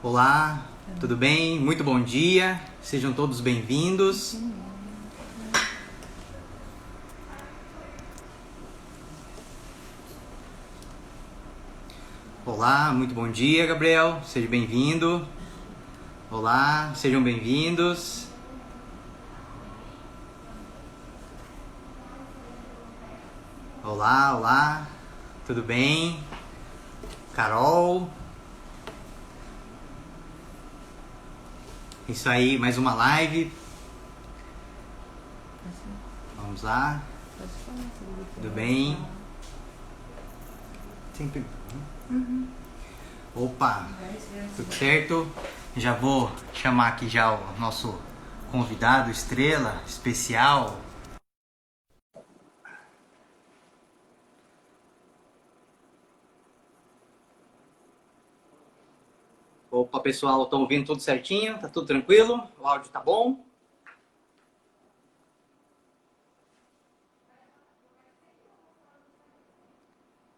Olá, tudo bem? Muito bom dia, sejam todos bem-vindos. Olá, muito bom dia, Gabriel, seja bem-vindo. Olá, sejam bem-vindos. Olá, olá, tudo bem? Carol. Isso aí, mais uma live. Vamos lá. Tudo bem? Sempre. Opa, tudo certo? Já vou chamar aqui já o nosso convidado estrela especial. Opa, pessoal, estão ouvindo tudo certinho? Tá tudo tranquilo? O áudio tá bom?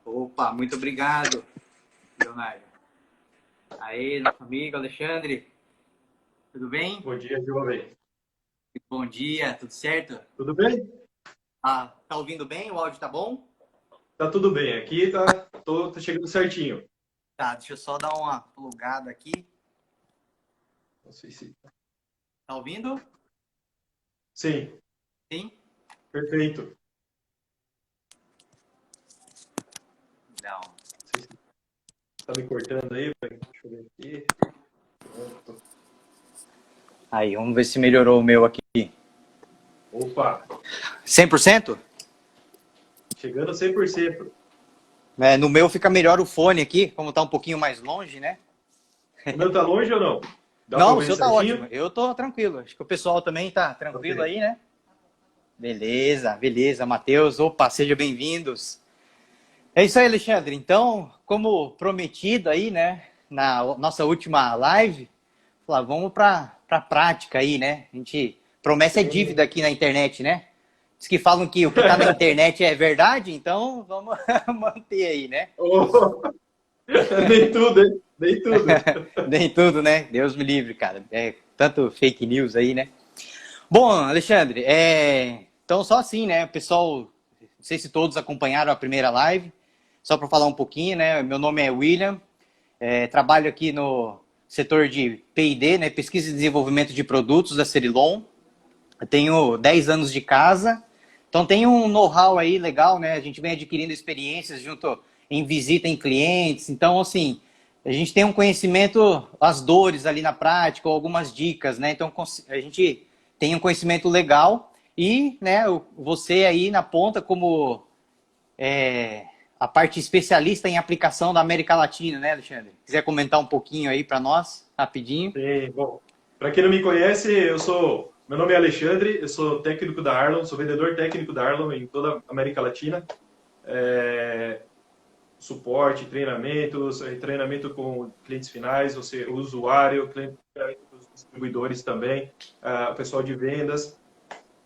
Opa, muito obrigado, Leonardo. Aí, nosso amigo Alexandre, tudo bem? Bom dia, jovem. Bom dia, tudo certo? Tudo bem? Ah, tá ouvindo bem? O áudio tá bom? Tá tudo bem. Aqui tá chegando certinho. Tá, deixa eu só dar uma plugada aqui. Não sei se. Tá ouvindo? Sim, Sim? perfeito. Não. Não sei se tá me cortando aí. Deixa eu ver aqui. Pronto. Aí, vamos ver se melhorou o meu aqui. Opa, 100%? chegando 100%. É, no meu fica melhor o fone aqui, como tá um pouquinho mais longe, né? O meu tá longe ou não? Dá para Não, o ouvir seu tá ótimo. certinho? Eu tô tranquilo. Acho que o pessoal também tá Ok. tranquilo aí, né? Beleza, beleza, Matheus. Opa, sejam bem-vindos. É isso aí, Alexandre. Então, como prometido aí, né, na nossa última live, falar, vamos pra prática aí, né? A gente, promessa é dívida Sim. aqui na internet, né? Diz que falam que o que tá na internet é verdade, então vamos manter aí, né? Oh, nem tudo, hein? Nem tudo. Nem tudo, né? Deus me livre, cara. É tanto fake news aí, né? Bom, Alexandre, então só assim, né? O pessoal, não sei se todos acompanharam a primeira live, só para falar um pouquinho, né? Meu nome é William, trabalho aqui no setor de P&D, né? Pesquisa e Desenvolvimento de Produtos da Cerilon. Eu tenho 10 anos de casa, então tenho um know-how aí legal, né? A gente vem adquirindo experiências junto em visita em clientes, então assim, a gente tem um conhecimento, as dores ali na prática, ou algumas dicas, né? Então a gente tem um conhecimento legal e, né, você aí na ponta como a parte especialista em aplicação da América Latina, né, Alexandre? Quiser comentar um pouquinho aí para nós, rapidinho. Sim, bom. Para quem não me conhece, Meu nome é Alexandre, eu sou técnico da Arlon, sou vendedor técnico da Arlon em toda a América Latina. É, Suporte, treinamentos, treinamento com clientes finais, o usuário, treinamento com os distribuidores também, o pessoal de vendas.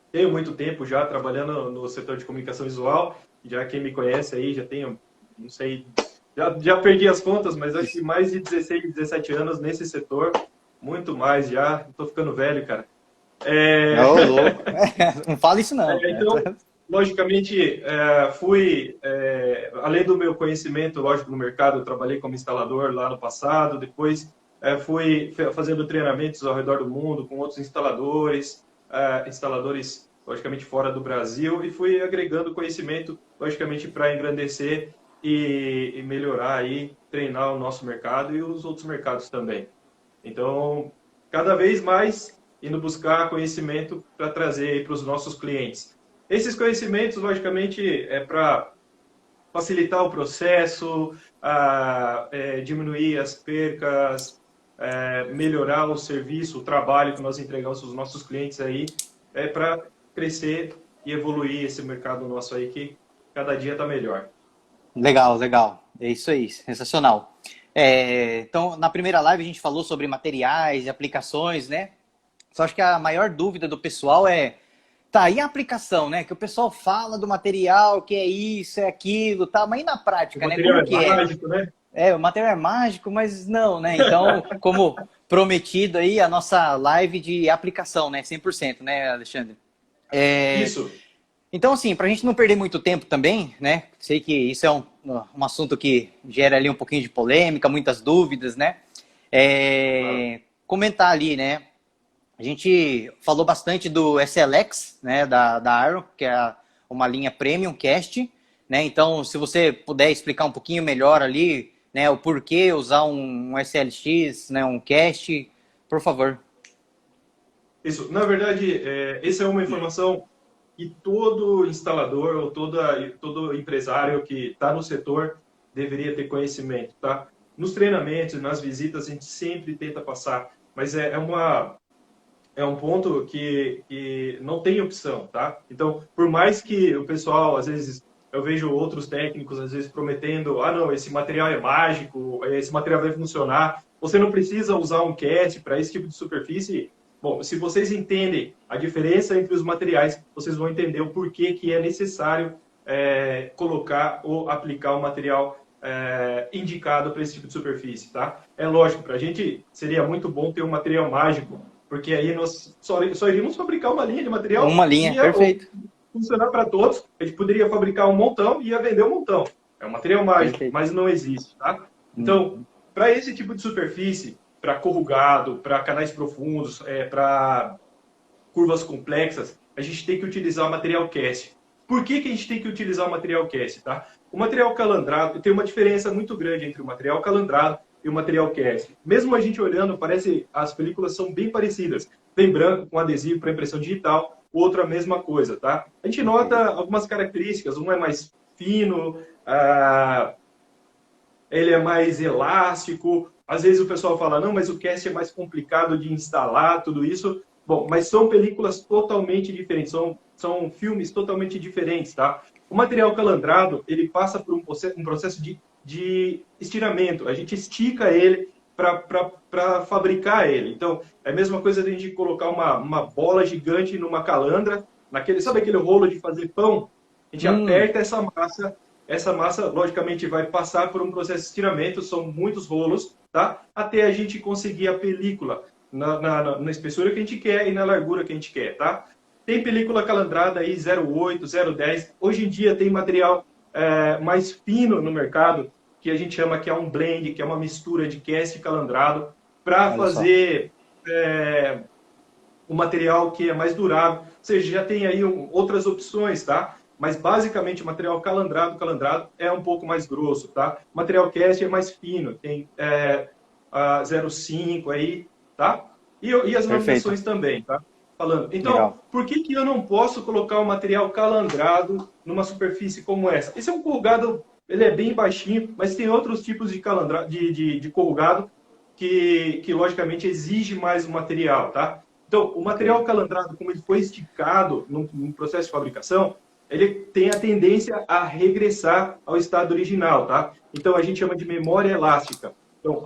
Tenho muito tempo já trabalhando no setor de comunicação visual, já quem me conhece aí já tenho, não sei, já perdi as contas, mas acho que mais de 16, 17 anos nesse setor, muito mais já, estou ficando velho, cara. É... Ô, louco. Não fala isso não. Então, logicamente, além do meu conhecimento, lógico, no mercado, eu trabalhei como instalador lá no passado, depois fui fazendo treinamentos ao redor do mundo com outros instaladores, logicamente, fora do Brasil, e fui agregando conhecimento, logicamente, para engrandecer e melhorar aí, treinar o nosso mercado e os outros mercados também. Então, cada vez mais indo buscar conhecimento para trazer para os nossos clientes. Esses conhecimentos, logicamente, é para facilitar o processo, diminuir as percas, melhorar o serviço, o trabalho que nós entregamos aos nossos clientes aí, para crescer e evoluir esse mercado nosso aí que cada dia está melhor. Legal, legal. É isso aí, sensacional. Então, na primeira live a gente falou sobre materiais e aplicações, né? Só acho que a maior dúvida do pessoal tá, e a aplicação, né? Que o pessoal fala do material, que é isso, é aquilo, tá, mas e na O prática, né? material Como é que é? mágico, né? o material é mágico, mas não, né? Então, como prometido aí, a nossa live de aplicação, né? 100%, né, Alexandre? É, Isso. então, assim, para a gente não perder muito tempo também, né? Sei que isso é um assunto que gera ali um pouquinho de polêmica, muitas dúvidas, né? Claro. Comentar ali, né? A gente falou bastante do SLX, né? Da Arrow, que é uma linha Premium Cast, né? Então, se você puder explicar um pouquinho melhor ali, né? O porquê usar um SLX, né? Um Cast, por favor. Isso. Na verdade, essa é uma informação que todo instalador ou todo empresário que está no setor deveria ter conhecimento, tá? Nos treinamentos, nas visitas, a gente sempre tenta passar, mas é um ponto que não tem opção, tá? Então, por mais que o pessoal, às vezes, eu vejo outros técnicos, às vezes, prometendo, ah, não, esse material é mágico, esse material vai funcionar, você não precisa usar um CAT para esse tipo de superfície. Bom, se vocês entendem a diferença entre os materiais, vocês vão entender o porquê que é necessário colocar ou aplicar o material indicado para esse tipo de superfície, tá? É lógico, para a gente seria muito bom ter um material mágico, porque aí nós só iríamos fabricar uma linha de material Uma que linha, ia perfeito. funcionar para todos. A gente poderia fabricar um montão e ia vender um montão. É um material mágico, Perfeito. mas não existe, tá? Então, Uhum. para esse tipo de superfície, para corrugado, para canais profundos, para curvas complexas, a gente tem que utilizar o material cast. Por que a gente tem que utilizar o material cast, tá? O material calandrado tem uma diferença muito grande entre o material calandrado e o material cast. Mesmo a gente olhando, parece as películas são bem parecidas. Tem branco com adesivo para impressão digital, o outro a mesma coisa, tá? A gente nota algumas características. Um é mais fino, ele é mais elástico. Às vezes o pessoal fala, não, mas o cast é mais complicado de instalar, tudo isso. Bom, mas são películas totalmente diferentes, são filmes totalmente diferentes, tá? O material calandrado, ele passa por um processo de estiramento. A gente estica ele para fabricar ele. Então, é a mesma coisa de a gente colocar uma bola gigante numa calandra, sabe aquele rolo de fazer pão? A gente aperta essa massa, logicamente, vai passar por um processo de estiramento, são muitos rolos, tá? Até a gente conseguir a película na espessura que a gente quer e na largura que a gente quer, tá? Tem película calandrada aí 0,8, 0,10. Hoje em dia tem material mais fino no mercado, que a gente chama que é um blend, que é uma mistura de cast e calandrado, para Olha só. fazer um material que é mais durável. Ou seja, já tem aí outras opções, tá? Mas basicamente o material calandrado é um pouco mais grosso, tá? O material cast é mais fino, tem 0,5 aí, tá? E as Perfeito. laminações também, tá? Falando. Então, Legal. por que eu não posso colocar o material calandrado numa superfície como essa? Esse é um corrugado, ele é bem baixinho, mas tem outros tipos de de corrugado que logicamente exige mais o material, tá? Então, o material calandrado, como ele foi esticado no processo de fabricação, ele tem a tendência a regressar ao estado original, tá? Então, a gente chama de memória elástica. Então,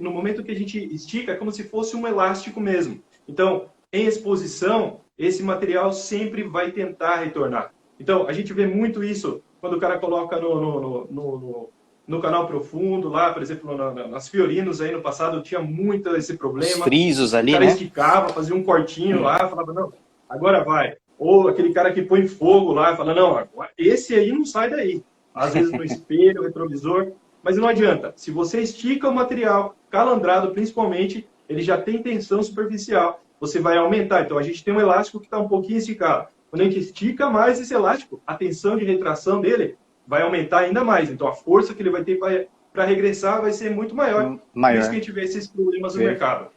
no momento que a gente estica, é como se fosse um elástico mesmo. Então, em exposição, esse material sempre vai tentar retornar. Então, a gente vê muito isso quando o cara coloca no canal profundo, lá, por exemplo, nas Fiorinos, aí no passado tinha muito esse Os problema. frisos O ali, cara né? esticava, fazia um cortinho lá, falava, não, agora vai. Ou aquele cara que põe fogo lá e fala, não, esse aí não sai daí. Às vezes no espelho, retrovisor, mas não adianta. Se você estica o material, calandrado principalmente, ele já tem tensão superficial, você vai aumentar. Então a gente tem um elástico que está um pouquinho esticado. Quando a gente estica mais esse elástico, a tensão de retração dele vai aumentar ainda mais. Então a força que ele vai ter para regressar vai ser muito maior. Por isso que a Maior. gente vê esses problemas no mercado.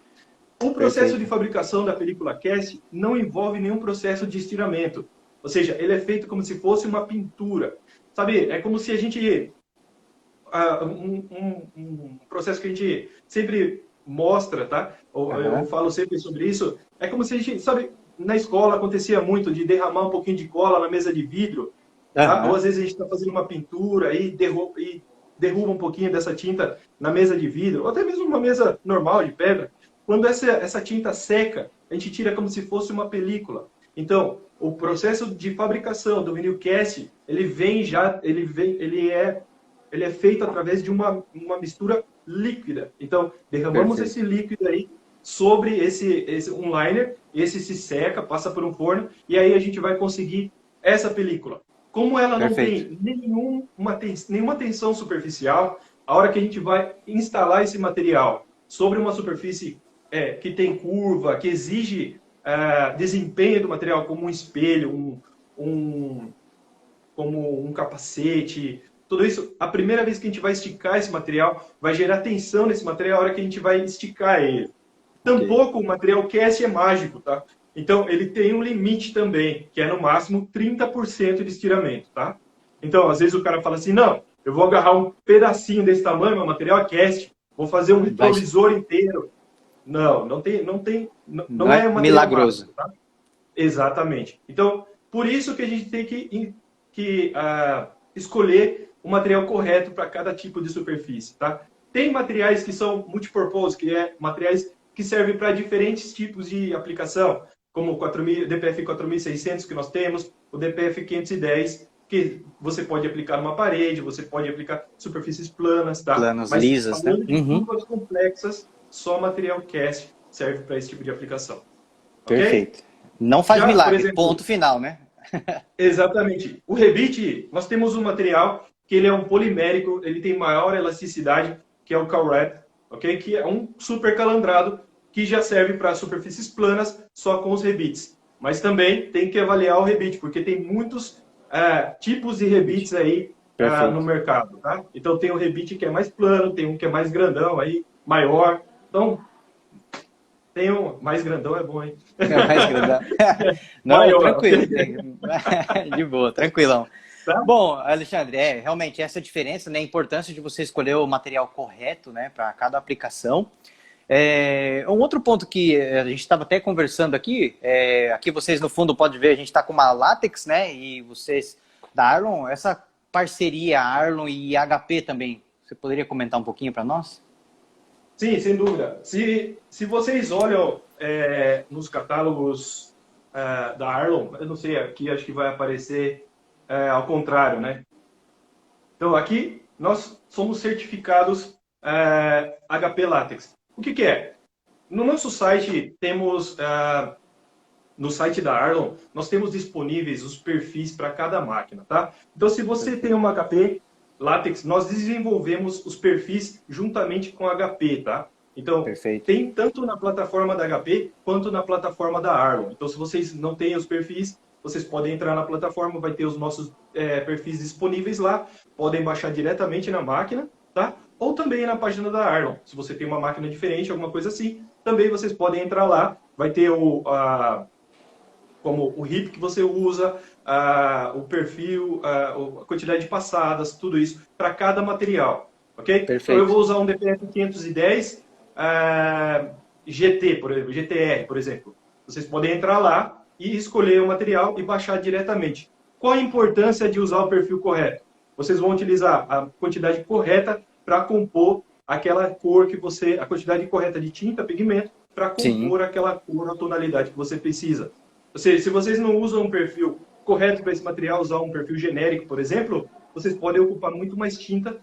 O processo de Perfeito. fabricação da película cast não envolve nenhum processo de estiramento. Ou seja, ele é feito como se fosse uma pintura. Sabe, é como se a gente... um processo que a gente sempre mostra, tá? Eu falo sempre sobre isso. É como se a gente... Sabe, na escola acontecia muito de derramar um pouquinho de cola na mesa de vidro. Tá? Ou às vezes a gente está fazendo uma pintura e derruba um pouquinho dessa tinta na mesa de vidro, ou até mesmo uma mesa normal de pedra. Quando essa tinta seca, a gente tira como se fosse uma película. Então, o processo de fabricação do vinil cast, ele ele é feito através de uma mistura líquida. Então, derramamos esse líquido aí sobre um liner, esse se seca, passa por um forno, e aí a gente vai conseguir essa película. Como ela não tem nenhuma tensão superficial, a hora que a gente vai instalar esse material sobre uma superfície que tem curva, que exige desempenho do material, como um espelho, como um capacete, tudo isso, a primeira vez que a gente vai esticar esse material, vai gerar tensão nesse material a hora que a gente vai esticar ele. Tampouco o material cast é mágico, tá? Então, ele tem um limite também, que é no máximo 30% de estiramento, tá? Então, às vezes o cara fala assim, não, eu vou agarrar um pedacinho desse tamanho, meu material é cast, vou fazer um retrovisor inteiro. Não é um milagroso. Mágico, tá? Exatamente. Então, por isso que a gente tem que escolher o material correto para cada tipo de superfície, tá? Tem materiais que são multipurpose, que é materiais que servem para diferentes tipos de aplicação, como o DPF 4600 que nós temos, o DPF 510, que você pode aplicar numa parede, você pode aplicar superfícies planas, tá? Planas, lisas, né? De curvas complexas, só material cast serve para esse tipo de aplicação. Perfeito. Okay? Não faz milagre, ponto final, né? Exatamente. O Revit, nós temos um material que ele é um polimérico, ele tem maior elasticidade, que é o Calred, ok? Que é um super calandrado que já serve para superfícies planas só com os Revits. Mas também tem que avaliar o Revit, porque tem muitos tipos de Revits aí no mercado, tá? Então tem o Revit que é mais plano, tem um que é mais grandão aí, maior. Então, tem um mais grandão é bom, hein? Mais grandão. Não, maior, tranquilo. De boa, tranquilão. Tá? Bom, Alexandre, realmente essa diferença, né, a importância de você escolher o material correto, né, para cada aplicação. Um outro ponto que a gente estava até conversando aqui, aqui vocês no fundo podem ver, a gente está com uma látex, né, e vocês da Arlon, essa parceria Arlon e HP também, você poderia comentar um pouquinho para nós? Sim, sem dúvida. Se vocês olham nos catálogos da Arlon, eu não sei, aqui acho que vai aparecer ao contrário, né? Então, aqui nós somos certificados HP Latex. O que é? No nosso site temos, no site da Arlon, nós temos disponíveis os perfis para cada máquina, tá? Então, se você tem uma HP Latex, nós desenvolvemos os perfis juntamente com a HP, tá? Então, tem tanto na plataforma da HP quanto na plataforma da Arlon. Então, se vocês não têm os perfis, vocês podem entrar na plataforma, vai ter os nossos perfis disponíveis lá, podem baixar diretamente na máquina, tá? Ou também na página da Arlon. Se você tem uma máquina diferente, alguma coisa assim, também vocês podem entrar lá, vai ter como o RIP que você usa, o perfil, a quantidade de passadas, tudo isso, para cada material, ok? Perfeito. Então eu vou usar um DPF 510 GT, GTR, por exemplo. Vocês podem entrar lá e escolher o material e baixar diretamente. Qual a importância de usar o perfil correto? Vocês vão utilizar a quantidade correta para compor aquela cor que você... A quantidade correta de tinta, pigmento, para compor aquela cor, a tonalidade que você precisa. Ou seja, se vocês não usam um perfil correto para esse material, usar um perfil genérico, por exemplo, vocês podem ocupar muito mais tinta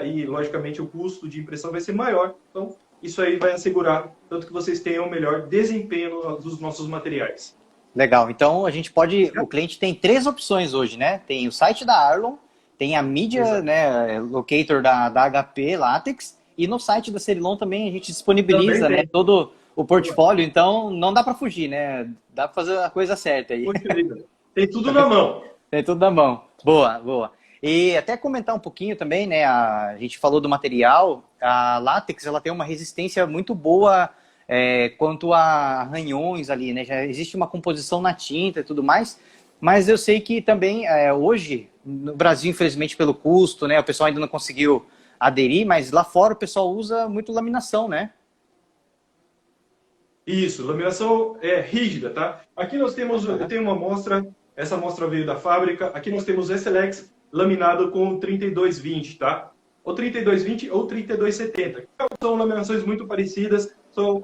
e, logicamente, o custo de impressão vai ser maior. Então, isso aí vai assegurar tanto que vocês tenham o melhor desempenho dos nossos materiais. Legal. Então, a gente pode... O cliente tem 3 opções hoje, né? Tem o site da Arlon, tem a mídia, né, locator da HP Latex, e no site da Cerilon também a gente disponibiliza, né, todo o portfólio. Então, não dá para fugir, né? Dá para fazer a coisa certa aí. Tem tudo na mão. Tem tudo na mão. Boa, boa. E até comentar um pouquinho também, né? A gente falou do material. A látex, ela tem uma resistência muito boa quanto a arranhões ali, né? Já existe uma composição na tinta e tudo mais. Mas eu sei que também hoje, no Brasil, infelizmente pelo custo, né? O pessoal ainda não conseguiu aderir, mas lá fora o pessoal usa muito laminação, né? Isso, laminação rígida, tá? Aqui nós temos, eu tenho uma amostra, essa amostra veio da fábrica. Aqui nós temos SLX laminado com 3220, tá? Ou 3220 ou 3270. São laminações muito parecidas, são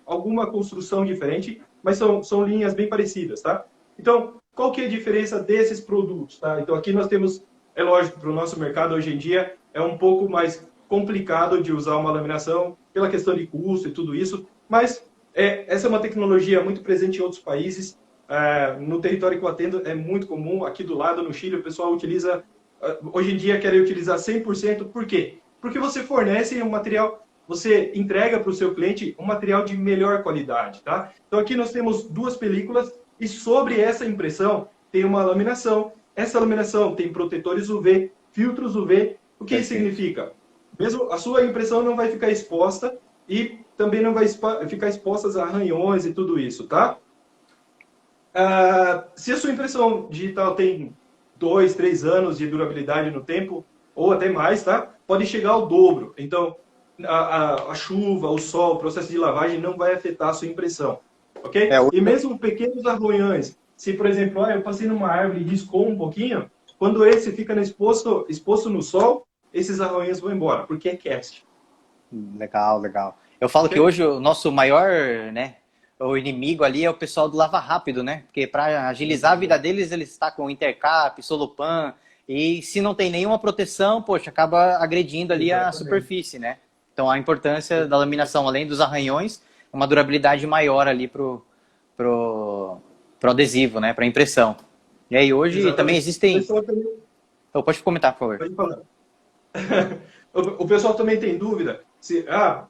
alguma construção diferente, mas são linhas bem parecidas, tá? Então, qual que é a diferença desses produtos, tá? Então, aqui nós temos, é lógico, para o nosso mercado hoje em dia, é um pouco mais complicado de usar uma laminação pela questão de custo e tudo isso, mas essa é uma tecnologia muito presente em outros países. No território que eu atendo é muito comum. Aqui do lado, no Chile, o pessoal utiliza, hoje em dia querem utilizar 100%. Por quê? Porque você fornece um material, você entrega para o seu cliente um material de melhor qualidade, tá? Então aqui nós temos duas películas e sobre essa impressão tem uma laminação. Essa laminação tem protetores UV, filtros UV. O que isso significa? Mesmo a sua impressão não vai ficar exposta e também não vai ficar exposta a arranhões e tudo isso, tá? Se a sua impressão digital tem 2, 3 anos de durabilidade no tempo, ou até mais, tá? Pode chegar ao dobro. Então, a chuva, o sol, o processo de lavagem não vai afetar a sua impressão, ok? E mesmo pequenos arranhões, se, por exemplo, eu passei numa árvore e riscou um pouquinho, quando esse fica exposto no sol, esses arranhões vão embora, porque é cast. Legal, legal. Eu falo que hoje o nosso maior, né, o inimigo ali é o pessoal do lava rápido, né? Porque para agilizar a vida deles, eles estão com intercap, solupan, e se não tem nenhuma proteção, poxa, acaba agredindo ali a superfície, né? Então a importância da laminação, além dos arranhões, uma durabilidade maior ali pro adesivo, né? Para impressão. E aí hoje também existem... Então, pode comentar, por favor. Pode falar. O pessoal também tem dúvida se,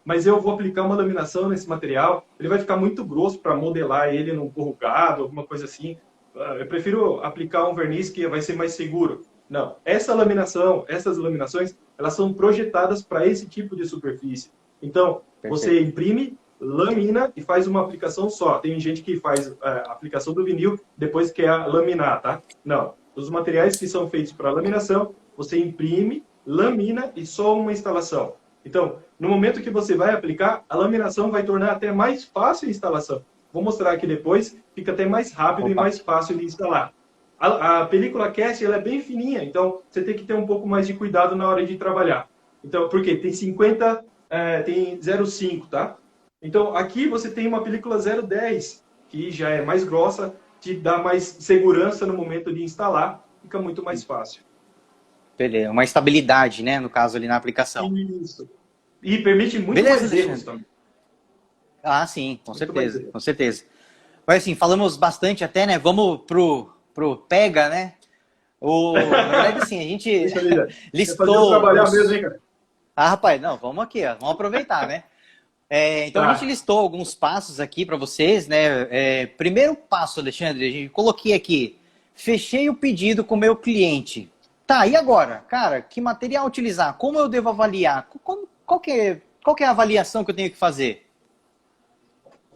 mas eu vou aplicar uma laminação nesse material, ele vai ficar muito grosso para modelar ele num corrugado, alguma coisa assim. Eu prefiro aplicar um verniz que vai ser mais seguro. Não, essas laminações, elas são projetadas para esse tipo de superfície. Então, você imprime, lamina e faz uma aplicação só. Tem gente que faz a aplicação do vinil, depois quer laminar, tá? Não, os materiais que são feitos para laminação, você imprime, lamina e só uma instalação. Então, no momento que você vai aplicar, a laminação vai tornar até mais fácil a instalação. Vou mostrar aqui depois, fica até mais rápido e mais fácil de instalar. A película cast ela é bem fininha, então você tem que ter um pouco mais de cuidado na hora de trabalhar. Então, por quê? Tem 50, tem 0,5, tá? Então, aqui você tem uma película 0,10, que já é mais grossa, te dá mais segurança no momento de instalar, fica muito mais fácil. Beleza, uma estabilidade, né, no caso ali na aplicação. Isso. E permite muito mais erros também. Sim, com certeza, com certeza. Mas assim, falamos bastante até, né, vamos pro pega, né? Na verdade, assim, a gente listou... trabalhar mesmo, hein, cara? Rapaz, não, vamos aqui, ó, vamos aproveitar, né? Então a gente listou alguns passos aqui para vocês, né? Primeiro passo, Alexandre, a gente coloquei aqui, fechei o pedido com o meu cliente. Tá, e agora? Cara, que material utilizar? Como eu devo avaliar? Qual que é a avaliação que eu tenho que fazer?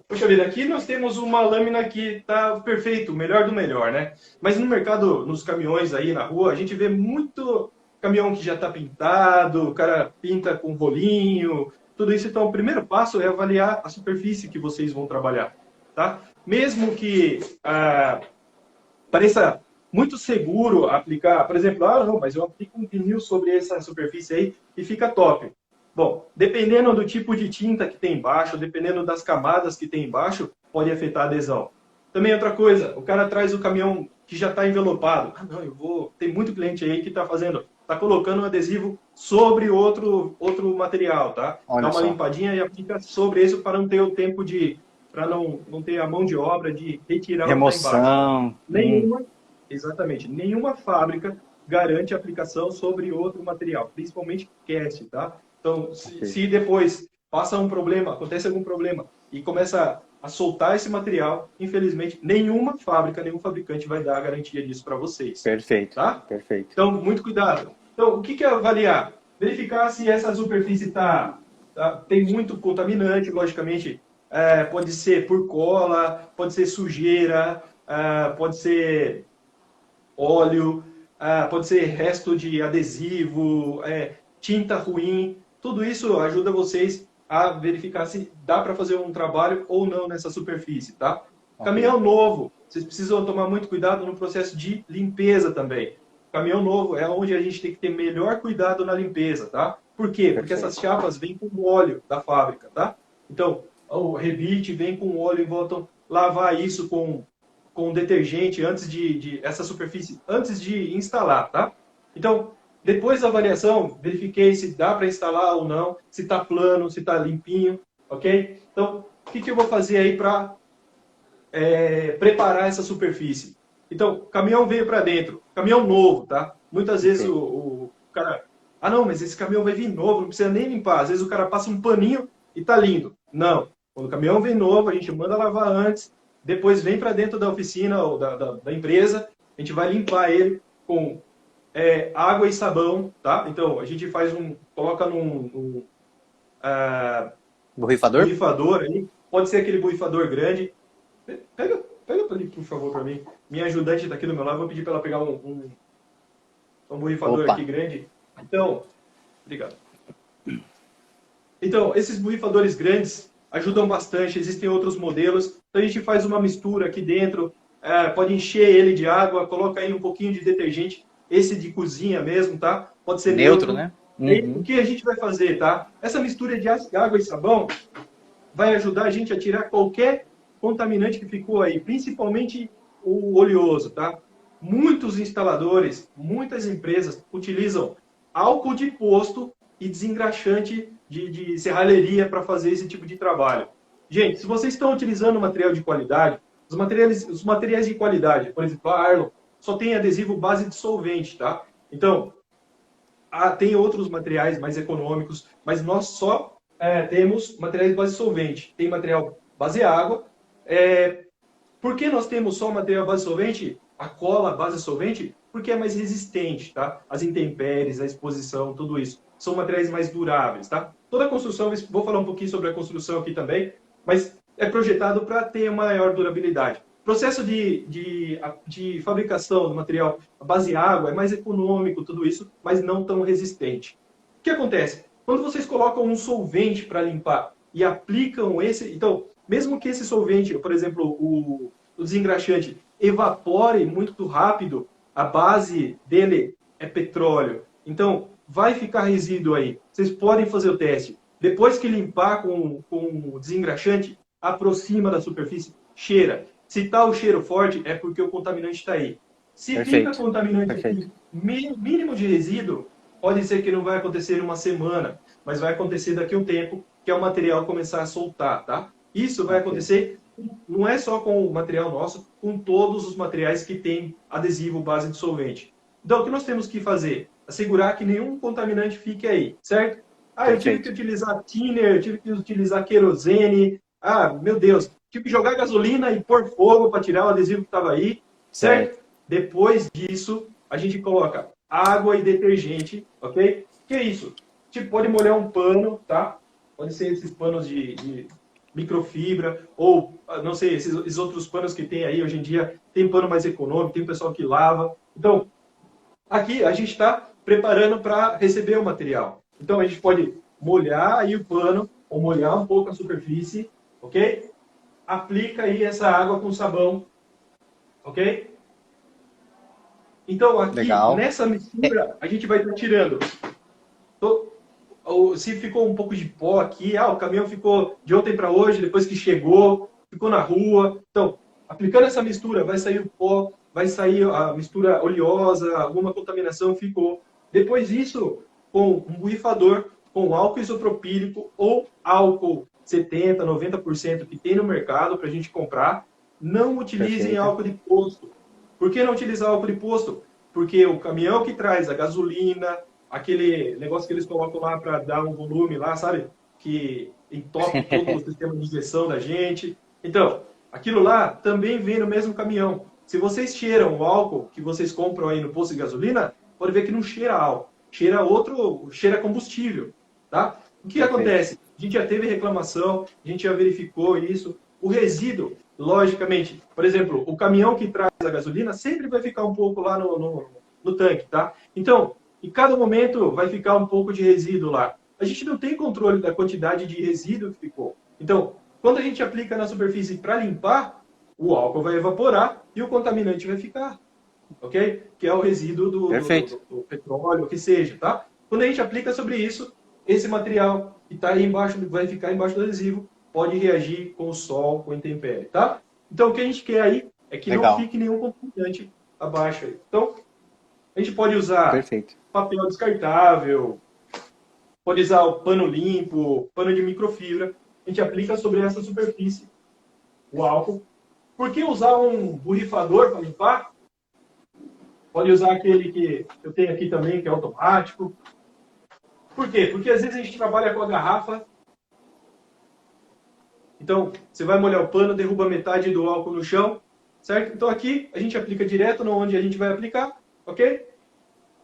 Poxa vida, aqui nós temos uma lâmina que está perfeito, o melhor do melhor, né? Mas no mercado, nos caminhões aí na rua, a gente vê muito caminhão que já está pintado, o cara pinta com rolinho, tudo isso. Então, o primeiro passo é avaliar a superfície que vocês vão trabalhar, tá? Mesmo que pareça muito seguro aplicar, por exemplo, não, mas eu aplico um vinil sobre essa superfície aí e fica top. Bom, dependendo do tipo de tinta que tem embaixo, dependendo das camadas que tem embaixo, pode afetar a adesão. Também outra coisa, o cara traz o caminhão que já está envelopado. Tem muito cliente aí que está colocando um adesivo sobre outro material, tá? Dá uma limpadinha e aplica sobre isso para não ter o tempo para não ter a mão de obra de retirar o que está embaixo. Exatamente. Nenhuma fábrica garante a aplicação sobre outro material, principalmente cast, tá? Então, se depois acontece algum problema e começa a soltar esse material, infelizmente, nenhuma fábrica, nenhum fabricante vai dar a garantia disso para vocês. Perfeito. Tá? Perfeito. Então, muito cuidado. Então, o que é avaliar? Verificar se essa superfície tem muito contaminante, logicamente. Pode ser por cola, pode ser sujeira, pode ser óleo, pode ser resto de adesivo, tinta ruim. Tudo isso ajuda vocês a verificar se dá para fazer um trabalho ou não nessa superfície, tá? Caminhão novo, vocês precisam tomar muito cuidado no processo de limpeza também. Caminhão novo é onde a gente tem que ter melhor cuidado na limpeza, tá? Por quê? Porque essas chapas vêm com óleo da fábrica, tá? Então, o rebite vem com óleo e voltam lavar isso com detergente antes essa superfície, antes de instalar, tá? Então, Depois da avaliação, verifiquei se dá para instalar ou não, se está plano, se está limpinho, ok? Então, o que eu vou fazer aí para preparar essa superfície? Então, o caminhão veio para dentro, caminhão novo, tá? Muitas vezes o cara, ah não, mas esse caminhão vai vir novo, não precisa nem limpar. Às vezes o cara passa um paninho e tá lindo. Não, quando o caminhão vem novo, a gente manda lavar antes, depois vem para dentro da oficina ou da empresa, a gente vai limpar ele com água e sabão, tá? Então, a gente coloca num Borrifador? borrifador aí, pode ser aquele borrifador grande. Pega ali, por favor, para mim. Minha ajudante está aqui do meu lado, vou pedir para ela pegar um borrifador aqui grande. Então, obrigado. Então, esses borrifadores grandes ajudam bastante, existem outros modelos. Então, a gente faz uma mistura aqui dentro, pode encher ele de água, coloca aí um pouquinho de detergente, esse de cozinha mesmo, tá? Pode ser neutro, né? Uhum. O que a gente vai fazer, tá? Essa mistura de água e sabão vai ajudar a gente a tirar qualquer contaminante que ficou aí, principalmente o oleoso, tá? Muitos instaladores, muitas empresas utilizam álcool de posto e desengraxante de serralheria para fazer esse tipo de trabalho. Gente, se vocês estão utilizando material de qualidade, os materiais de qualidade, por exemplo, a Arlon, só tem adesivo base de solvente, tá? Então, tem outros materiais mais econômicos, mas nós só temos materiais base solvente. Tem material base água. Por que nós temos só material base solvente? A cola base solvente? Porque é mais resistente, tá? As intempéries, a exposição, tudo isso. São materiais mais duráveis, tá? Toda a construção, vou falar um pouquinho sobre a construção aqui também, mas é projetado para ter maior durabilidade. Processo de fabricação do material base água é mais econômico, tudo isso, mas não tão resistente. O que acontece? Quando vocês colocam um solvente para limpar e aplicam esse... Então, mesmo que esse solvente, por exemplo, o desengraxante, evapore muito rápido, a base dele é petróleo. Então, vai ficar resíduo aí. Vocês podem fazer o teste. Depois que limpar com o desengraxante, aproxima da superfície, cheira. Se está o cheiro forte, é porque o contaminante está aí. Se fica contaminante aqui, mínimo de resíduo, pode ser que não vai acontecer em uma semana, mas vai acontecer daqui a um tempo, que é o material começar a soltar, tá? Isso vai acontecer, não é só com o material nosso, com todos os materiais que tem adesivo base de solvente. Então, o que nós temos que fazer? Assegurar que nenhum contaminante fique aí, certo? Eu tive que utilizar thinner, eu tive que utilizar querosene. Meu Deus, tive que jogar gasolina e pôr fogo para tirar o adesivo que estava aí, certo? Depois disso, a gente coloca água e detergente, ok? Que é isso? Tipo, pode molhar um pano, tá? Pode ser esses panos de microfibra, ou, não sei, esses outros panos que tem aí hoje em dia. Tem pano mais econômico, tem pessoal que lava. Então, aqui a gente está preparando para receber o material. Então, a gente pode molhar aí o pano, ou molhar um pouco a superfície, ok? Aplica aí essa água com sabão, ok? Então, aqui, nessa mistura, a gente vai estar tirando. Se ficou um pouco de pó aqui, o caminhão ficou de ontem para hoje, depois que chegou, ficou na rua. Então, aplicando essa mistura, vai sair o pó, vai sair a mistura oleosa, alguma contaminação ficou. Depois disso, com um borrifador, com álcool isopropílico ou álcool 70%, 90% que tem no mercado para a gente comprar, não utilizem álcool de posto. Por que não utilizar álcool de posto? Porque o caminhão que traz a gasolina, aquele negócio que eles colocam lá para dar um volume lá, sabe? Que entope todo o sistema de injeção da gente. Então, aquilo lá também vem no mesmo caminhão. Se vocês cheiram o álcool que vocês compram aí no posto de gasolina, pode ver que não cheira álcool. Cheira combustível, tá? O que acontece? A gente já teve reclamação, a gente já verificou isso. O resíduo, logicamente, por exemplo, o caminhão que traz a gasolina sempre vai ficar um pouco lá no tanque, tá? Então, em cada momento vai ficar um pouco de resíduo lá. A gente não tem controle da quantidade de resíduo que ficou. Então, quando a gente aplica na superfície para limpar, o álcool vai evaporar e o contaminante vai ficar, ok? Que é o resíduo do petróleo, o que seja, tá? Quando a gente aplica sobre isso, esse material que está aí embaixo, vai ficar embaixo do adesivo, pode reagir com o sol, com a intempérie, tá? Então, o que a gente quer aí é que não fique nenhum contaminante abaixo aí. Então, A gente pode usar Perfeito. papel descartável, pode usar o pano limpo, pano de microfibra. A gente aplica sobre essa superfície o álcool. Por que usar um borrifador para limpar? Pode usar aquele que eu tenho aqui também, que é automático. Por quê? Porque às vezes a gente trabalha com a garrafa. Então, você vai molhar o pano, derruba metade do álcool no chão, certo? Então aqui a gente aplica direto onde a gente vai aplicar, ok?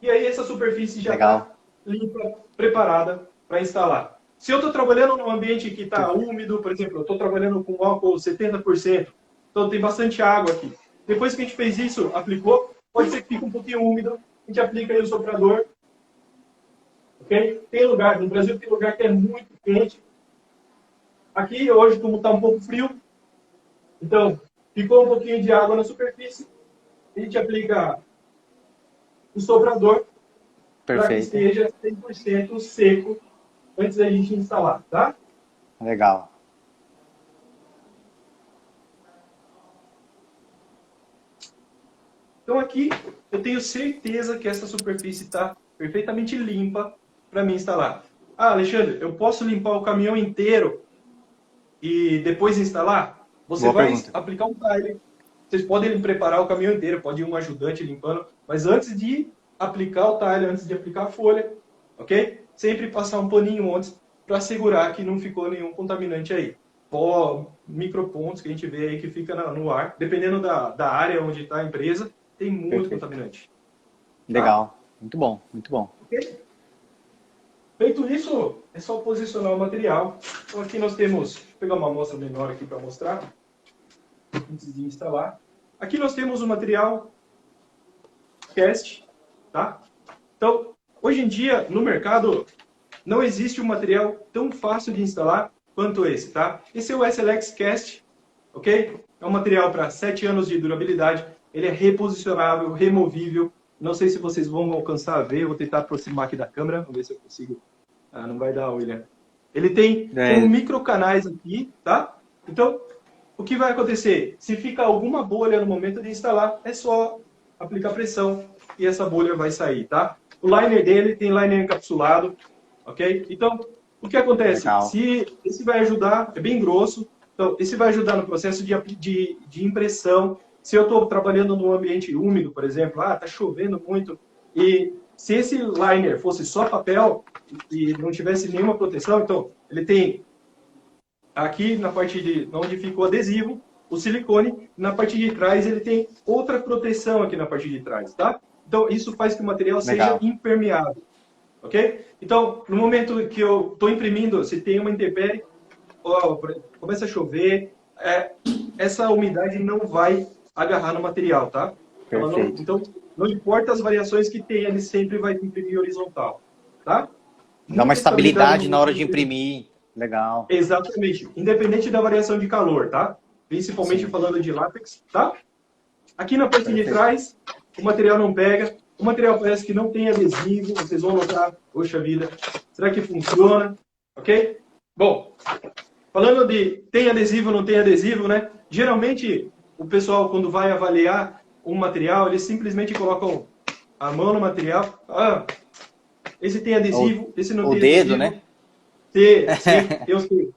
E aí essa superfície já está limpa, preparada para instalar. Se eu estou trabalhando num ambiente que está úmido, por exemplo, eu estou trabalhando com álcool 70%, então tem bastante água aqui. Depois que a gente fez isso, aplicou, pode ser que fique um pouquinho úmido, a gente aplica aí o soprador, ok? Tem lugar, no Brasil tem lugar que é muito quente. Aqui hoje, como está um pouco frio, então ficou um pouquinho de água na superfície, a gente aplica o soprador para que esteja 100% seco antes da gente instalar, tá? Legal. Então aqui eu tenho certeza que essa superfície está perfeitamente limpa para mim instalar. Ah, Alexandre, eu posso limpar o caminhão inteiro e depois instalar? Você Boa vai pergunta. aplicar um tile. Vocês podem preparar o caminhão inteiro, pode ir um ajudante limpando, mas antes de aplicar o tile, antes de aplicar a folha, ok? Sempre passar um paninho antes para assegurar que não ficou nenhum contaminante aí. Pó, micropontos que a gente vê aí que fica no ar, dependendo da área onde está a empresa, tem muito contaminante. Legal. Tá? Muito bom, muito bom. Okay? Feito isso, é só posicionar o material. Então aqui nós temos, deixa eu pegar uma amostra menor aqui para mostrar, antes de instalar. Aqui nós temos o material cast, tá? Então, hoje em dia, no mercado, não existe um material tão fácil de instalar quanto esse, tá? Esse é o SLX Cast, ok? É um material para 7 anos de durabilidade. Ele é reposicionável, removível. Não sei se vocês vão alcançar a ver. Eu vou tentar aproximar aqui da câmera. Vamos ver se eu consigo. Ah, não vai dar, William. Ele tem microcanais aqui, tá? Então, o que vai acontecer? Se fica alguma bolha no momento de instalar, é só aplicar pressão e essa bolha vai sair, tá? O liner dele tem liner encapsulado, ok? Então, o que acontece? Legal. Se esse vai ajudar, é bem grosso, então esse vai ajudar no processo de impressão. Se eu estou trabalhando num ambiente úmido, por exemplo, tá chovendo muito, e se esse liner fosse só papel e não tivesse nenhuma proteção, então ele tem aqui na parte de onde fica o adesivo, o silicone, na parte de trás ele tem outra proteção aqui na parte de trás, tá? Então isso faz que o material seja impermeável, ok? Então, no momento que eu estou imprimindo, se tem uma intempérie, começa a chover, essa umidade não vai agarrar no material, tá? Então, não importa as variações que tenha, ele sempre vai imprimir horizontal, tá? Dá uma estabilidade na hora de imprimir. Legal. Exatamente. Independente da variação de calor, tá? Principalmente falando de látex, tá? Aqui na parte de trás, o material não pega. O material parece que não tem adesivo. Vocês vão notar, poxa vida, será que funciona? Ok? Bom, falando de tem adesivo ou não tem adesivo, né? Geralmente, o pessoal, quando vai avaliar um material, eles simplesmente colocam a mão no material. Esse tem adesivo, esse não tem adesivo. O dedo, né? Sim, eu sei.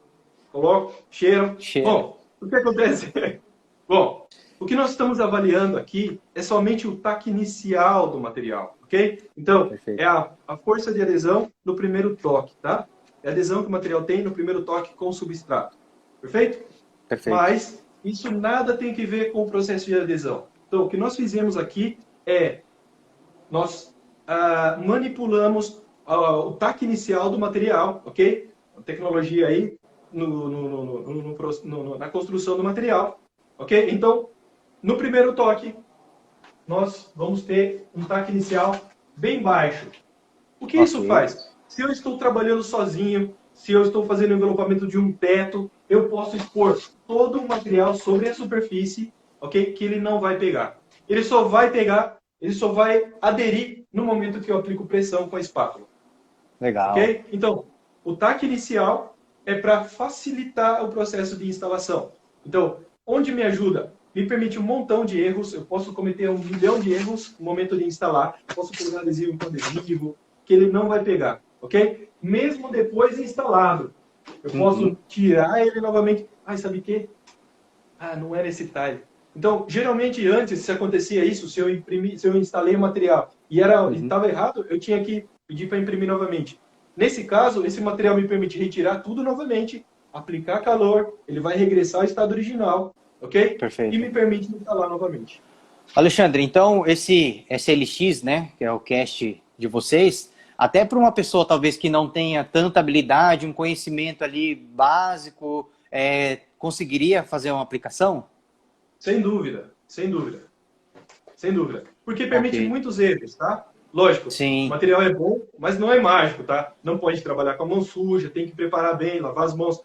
Coloco, cheiro. Bom, o que acontece? Bom, o que nós estamos avaliando aqui é somente o taque inicial do material, ok? Então, é a força de adesão no primeiro toque, tá? É a adesão que o material tem no primeiro toque com o substrato. Perfeito? Perfeito. Mas isso nada tem que ver com o processo de adesão. Então, o que nós fizemos aqui é nós manipulamos o taque inicial do material, ok? A tecnologia aí na construção do material, ok? Então, no primeiro toque, nós vamos ter um taque inicial bem baixo. O que isso faz? Se eu estou trabalhando sozinho, se eu estou fazendo o envelopamento de um teto, eu posso expor todo o material sobre a superfície, ok? Que ele não vai pegar. Ele só vai pegar, ele só vai aderir no momento que eu aplico pressão com a espátula. Legal. Ok? Então, o taque inicial é para facilitar o processo de instalação. Então, onde me ajuda? me permite um montão de erros, eu posso cometer 1 milhão de erros no momento de instalar, posso colocar adesivo com adesivo, que ele não vai pegar, ok? Mesmo depois de instalado, eu posso tirar ele novamente. Ah, sabe o quê? Ah, não era esse tile. Então, geralmente antes, se acontecia isso, se eu instalei o material e estava errado, eu tinha que pedir para imprimir novamente. Nesse caso, esse material me permite retirar tudo novamente, aplicar calor, ele vai regressar ao estado original, ok? Perfeito. E me permite instalar novamente. Alexandre, então esse SLX, né, que é o cast de vocês, até para uma pessoa talvez que não tenha tanta habilidade, um conhecimento ali básico, conseguiria fazer uma aplicação? Sem dúvida, sem dúvida. Sem dúvida. Porque permite Ok. muitos erros, tá? Lógico, Sim. o material é bom, mas não é mágico, tá? Não pode trabalhar com a mão suja, tem que preparar bem, lavar as mãos,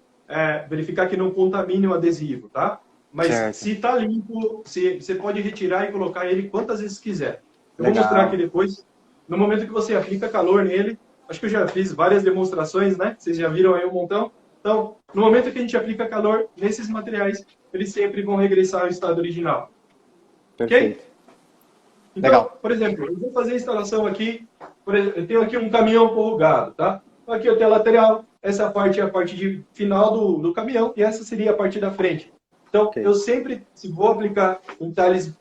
verificar que não contamine o adesivo, tá? Mas Certo. se tá limpo, você pode retirar e colocar ele quantas vezes quiser. Eu Legal. vou mostrar aqui depois. No momento que você aplica calor nele, acho que eu já fiz várias demonstrações, né? Vocês já viram aí um montão. Então, no momento que a gente aplica calor nesses materiais, eles sempre vão regressar ao estado original. Perfeito. Ok? Então, Legal. por exemplo, eu vou fazer a instalação aqui, eu tenho aqui um caminhão corrugado, tá? Aqui eu tenho a lateral, essa parte é a parte final do caminhão e essa seria a parte da frente. Então, Ok. eu sempre, se vou aplicar em tiles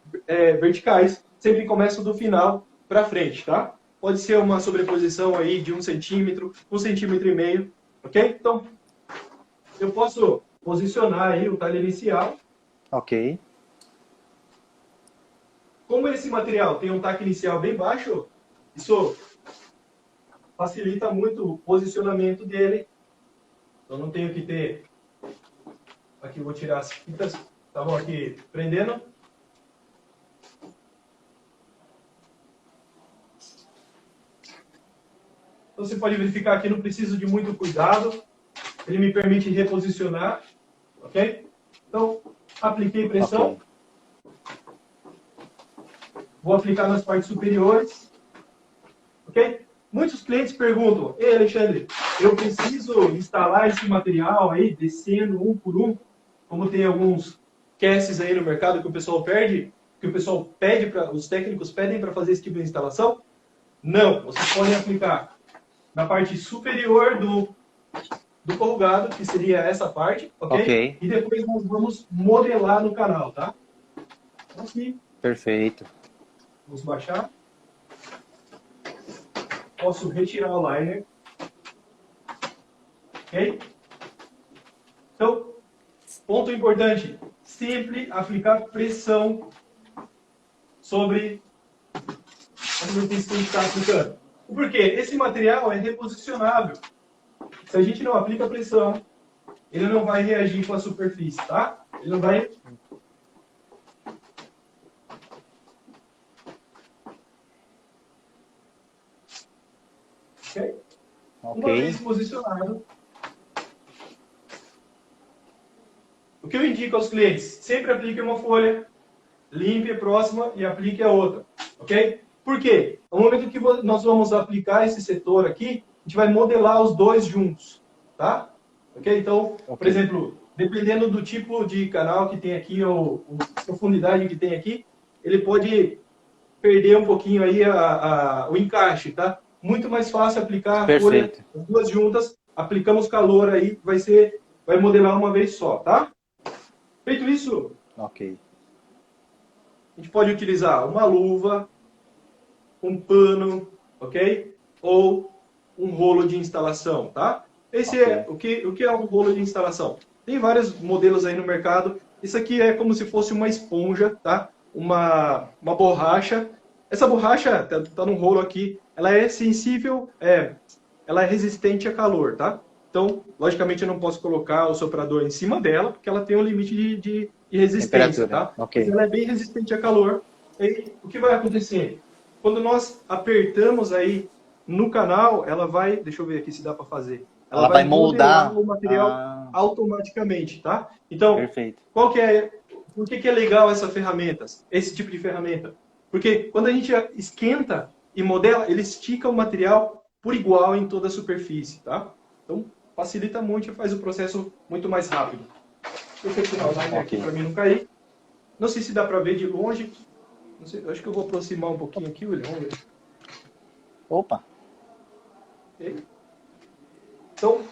verticais, sempre começo do final para frente, tá? Pode ser uma sobreposição aí de 1 centímetro, 1,5 centímetros, ok? Então, eu posso posicionar aí o tile inicial. Ok. Como esse material tem um taque inicial bem baixo, isso facilita muito o posicionamento dele. Eu não tenho que ter... Aqui eu vou tirar as fitas, estavam aqui prendendo. Então você pode verificar que não preciso de muito cuidado. Ele me permite reposicionar, ok? Então, apliquei pressão. Ok. Vou aplicar nas partes superiores. Ok? Muitos clientes perguntam: ei, Alexandre, eu preciso instalar esse material aí, descendo um por um, como tem alguns casts aí no mercado que o pessoal pede, que o pessoal pede para, os técnicos pedem para fazer esse tipo de instalação? Não, vocês podem aplicar na parte superior do corrugado, que seria essa parte, ok? Ok. E depois nós vamos modelar no canal, tá? Então, aqui, Perfeito. vamos baixar. Posso retirar o liner. Ok? Então, ponto importante. Sempre aplicar pressão sobre a superfície que a gente está aplicando. Por quê? Esse material é reposicionável. Se a gente não aplica pressão, ele não vai reagir com a superfície, tá? Ele não vai... Ok? Uma vez posicionado, o que eu indico aos clientes? Sempre aplique uma folha, limpe a próxima e aplique a outra, ok? Por quê? No momento que nós vamos aplicar esse setor aqui, a gente vai modelar os dois juntos, tá? Ok? Então, por exemplo, dependendo do tipo de canal que tem aqui, ou profundidade que tem aqui, ele pode perder um pouquinho aí o encaixe, tá? Muito mais fácil aplicar a folha, as duas juntas, aplicamos calor aí, vai modelar uma vez só, tá? Feito isso, ok, a gente pode utilizar uma luva, um pano, ok? Ou um rolo de instalação, tá? Esse é o que é um rolo de instalação. Tem vários modelos aí no mercado. Isso aqui é como se fosse uma esponja, tá? Uma borracha. Essa borracha tá num rolo aqui. Ela é sensível, ela é resistente a calor, tá? Então, logicamente, eu não posso colocar o soprador em cima dela, porque ela tem um limite de resistência, tá? Mas ela é bem resistente a calor. E o que vai acontecer? Quando nós apertamos aí no canal, ela vai... Deixa eu ver aqui se dá para fazer. Ela vai moldar o material automaticamente, tá? Então, qual que é... Por que é legal essa ferramenta? Esse tipo de ferramenta? Porque quando a gente esquenta e modela, ele estica o material por igual em toda a superfície, tá? Então, facilita muito e faz o processo muito mais rápido. Deixa eu tirar o liner aqui para mim não cair. Não sei se dá para ver de longe. Não sei, acho que eu vou aproximar um pouquinho aqui, William. Vamos ver. Opa, Ok? Então,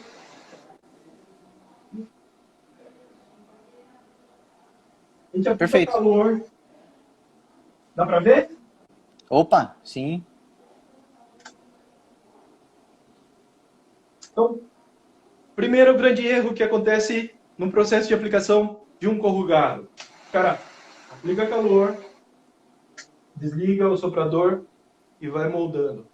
a gente aplica perfeito. calor. Dá para ver? Opa, sim. Então, primeiro grande erro que acontece no processo de aplicação de um corrugado. O cara aplica calor, desliga o soprador e vai moldando,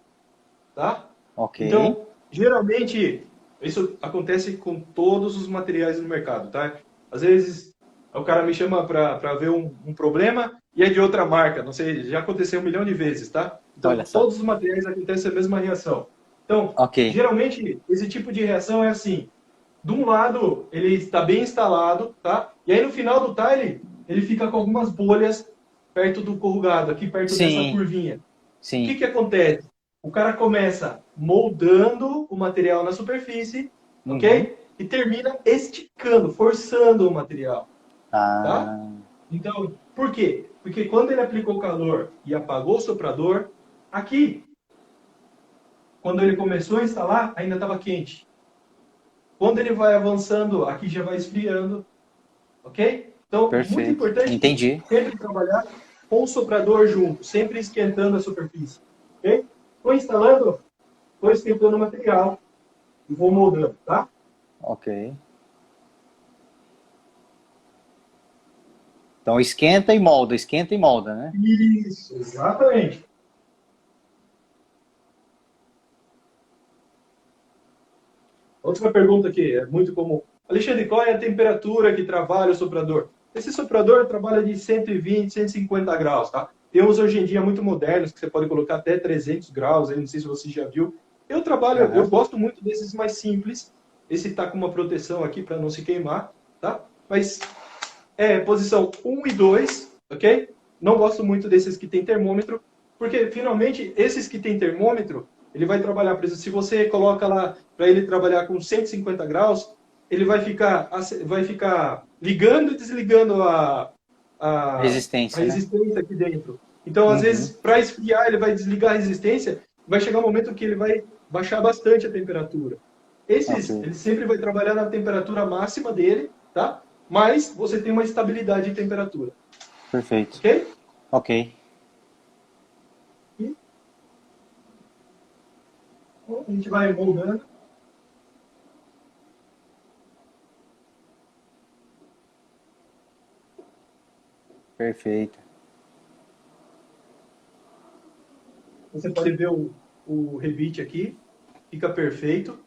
tá? Ok. Então, geralmente, isso acontece com todos os materiais no mercado, tá? Às vezes, o cara me chama para ver um problema e é de outra marca, não sei, já aconteceu 1 milhão de vezes, tá? Então, Olha só. todos os materiais acontecem a mesma reação. Então, Ok. geralmente, esse tipo de reação é assim, de um lado, ele está bem instalado, tá? E aí, no final do tile, ele fica com algumas bolhas perto do corrugado, aqui perto dessa Sim, curvinha. O que sim. que acontece? O cara começa moldando o material na superfície, Uhum. ok? E termina esticando, forçando o material, tá? Ah, Então, por quê? Porque quando ele aplicou calor e apagou o soprador, aqui, quando ele começou a instalar, ainda estava quente. Quando ele vai avançando, aqui já vai esfriando, ok? Então, muito perfeito. importante Entendi. sempre trabalhar com o soprador junto, sempre esquentando a superfície, ok? Estou instalando, estou esquentando o material e vou moldando, tá? Ok. Então esquenta e molda, né? Isso, exatamente. Outra pergunta que é muito comum. Alexandre, qual é a temperatura que trabalha o soprador? Esse soprador trabalha de 120, 150 graus, tá? Temos hoje em dia muito modernos, que você pode colocar até 300 graus, aí não sei se você já viu. Eu Aham. gosto muito desses mais simples. Esse tá com uma proteção aqui para não se queimar, tá? Mas posição 1 e 2, ok? Não gosto muito desses que tem termômetro, porque finalmente esses que tem termômetro, ele vai trabalhar, por exemplo, se você coloca lá para ele trabalhar com 150 graus, ele vai ficar ligando e desligando a Resistência, né? resistência aqui dentro. Então, às vezes, Uhum. para esfriar, ele vai desligar a resistência, vai chegar um momento que ele vai baixar bastante a temperatura. Ok. Ele sempre vai trabalhar na temperatura máxima dele, tá? Mas você tem uma estabilidade de temperatura, Perfeito. ok? Ok. E a gente vai moldando. Perfeito. Você pode ver o rebite aqui, fica perfeito,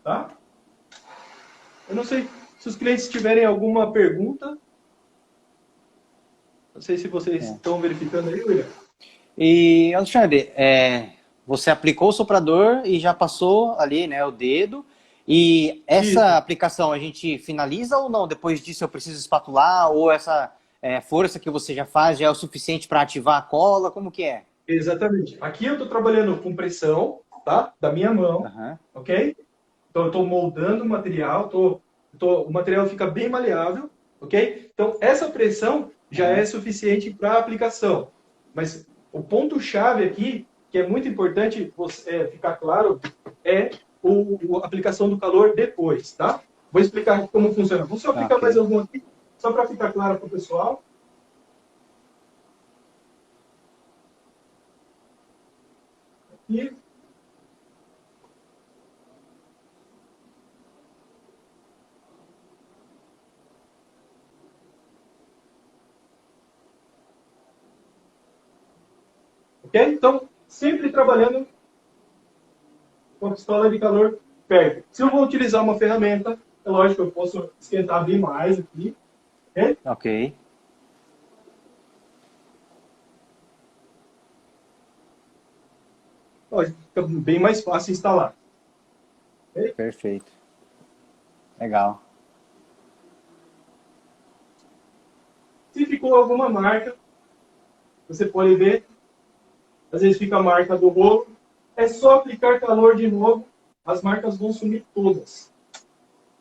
tá? Eu não sei se os clientes tiverem alguma pergunta. Não sei se vocês É. estão verificando aí, William. E, Alexandre, você aplicou o soprador e já passou ali, né, o dedo. E essa Isso. aplicação a gente finaliza ou não? Depois disso eu preciso espatular? Ou essa força que você já faz já é o suficiente para ativar a cola? Como que é? Exatamente. Aqui eu estou trabalhando com pressão, tá? Da minha mão, Aham. ok? Então eu estou moldando o material, o material fica bem maleável, ok? Então essa pressão já é Aham. suficiente para a aplicação. Mas o ponto-chave aqui, que é muito importante ficar claro, é a aplicação do calor depois, tá? Vou explicar como funciona. Vou só aplicar Ok. mais algum aqui, só para ficar claro para o pessoal. Aqui. Ok? Então, sempre trabalhando com a pistola de calor perto. Se eu vou utilizar uma ferramenta, é lógico, eu posso esquentar bem mais aqui. Ok? Ok. Lógico, fica bem mais fácil instalar. Ok? Perfeito. Legal. Se ficou alguma marca, você pode ver, às vezes fica a marca do rolo, é só aplicar calor de novo, as marcas vão sumir todas.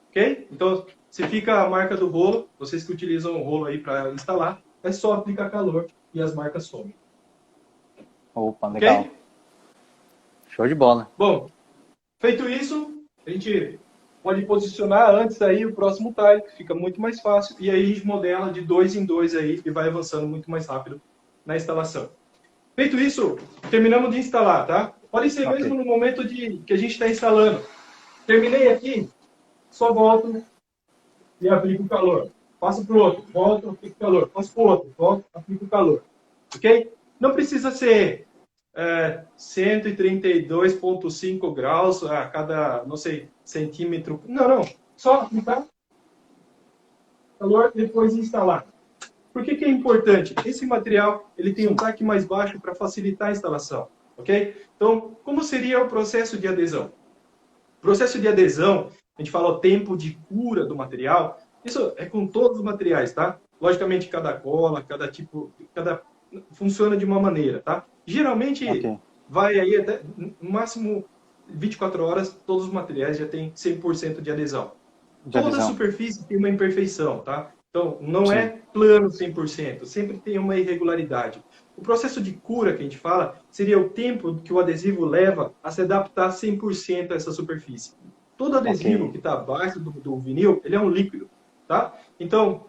Ok? Então, se fica a marca do rolo, vocês que utilizam o rolo aí para instalar, é só aplicar calor e as marcas somem. Opa, legal. Ok? Show de bola. Bom, feito isso, a gente pode posicionar antes aí o próximo tile, que fica muito mais fácil, e aí a gente modela de 2 em 2 aí e vai avançando muito mais rápido na instalação. Feito isso, terminamos de instalar, tá? Pode ser Ok. mesmo no momento que a gente está instalando. Terminei aqui, só volto e aplico o calor. Passo para o outro, volto, aplico o calor. Passo para o outro, volto, aplico o calor. Ok? Não precisa ser 132,5 graus a cada, não sei, centímetro. Não, não. Só aplicar calor e depois instalar. Por que é importante? Esse material ele tem um taque mais baixo para facilitar a instalação. Ok? Então, como seria o processo de adesão? O processo de adesão, a gente fala o tempo de cura do material, isso é com todos os materiais, tá? Logicamente, cada cola, cada tipo, funciona de uma maneira, tá? Geralmente, vai aí até, no máximo, 24 horas, todos os materiais já têm 100% de adesão. Toda superfície tem uma imperfeição, tá? Então, não é plano 100%, sempre tem uma irregularidade. O processo de cura que a gente fala seria o tempo que o adesivo leva a se adaptar 100% a essa superfície. Todo adesivo que está abaixo do vinil, ele é um líquido, tá? Então,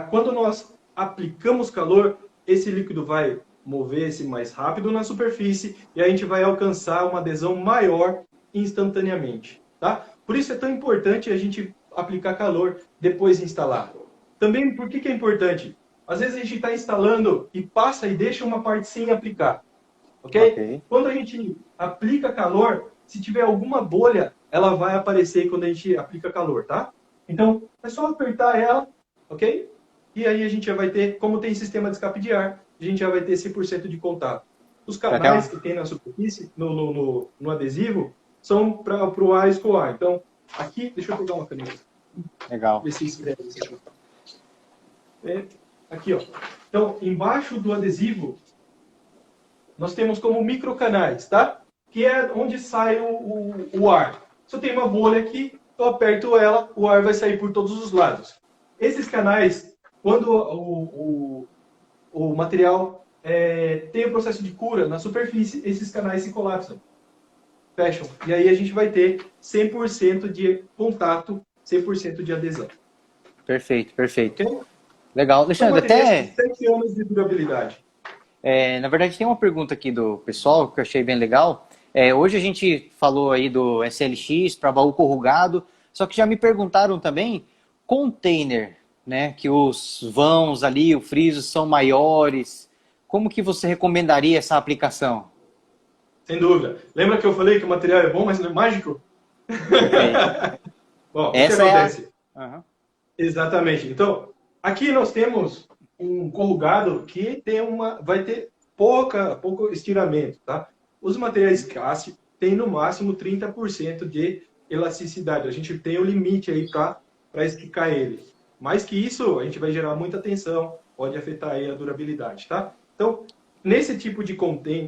quando nós aplicamos calor, esse líquido vai mover-se mais rápido na superfície e a gente vai alcançar uma adesão maior instantaneamente, tá? Por isso é tão importante a gente aplicar calor depois de instalar. Também, por que é importante? Às vezes a gente está instalando e passa e deixa uma parte sem aplicar, ok? Quando a gente aplica calor, se tiver alguma bolha, ela vai aparecer quando a gente aplica calor, tá? Então, é só apertar ela, ok? E aí a gente já vai ter, como tem sistema de escape de ar, a gente já vai ter 100% de contato. Os canais que tem na superfície, no adesivo, são para o ar escoar. Então, aqui, deixa eu pegar uma caneta. Legal. Ver se escreve isso aqui. Aqui, ó. Então, embaixo do adesivo, nós temos como microcanais, tá? Que é onde sai o ar. Se eu tenho uma bolha aqui, eu aperto ela, o ar vai sair por todos os lados. Esses canais, quando o material tem o processo de cura na superfície, esses canais se colapsam, fecham. E aí a gente vai ter 100% de contato, 100% de adesão. Perfeito, perfeito. Okay? Legal. Alexandre, até... 7 anos de durabilidade. Na verdade, tem uma pergunta aqui do pessoal que eu achei bem legal. Hoje a gente falou aí do SLX para baú corrugado, só que já me perguntaram também, container, né, que os vãos ali, o friso são maiores, como que você recomendaria essa aplicação? Sem dúvida. Lembra que eu falei que o material é bom, mas não é mágico? Bom, o que acontece? Uhum. Exatamente. Então, aqui nós temos um corrugado que vai ter pouco estiramento, tá? Os materiais cast têm no máximo 30% de elasticidade. A gente tem o limite aí para esticar ele. Mais que isso, a gente vai gerar muita tensão, pode afetar aí a durabilidade, tá? Então, nesse tipo de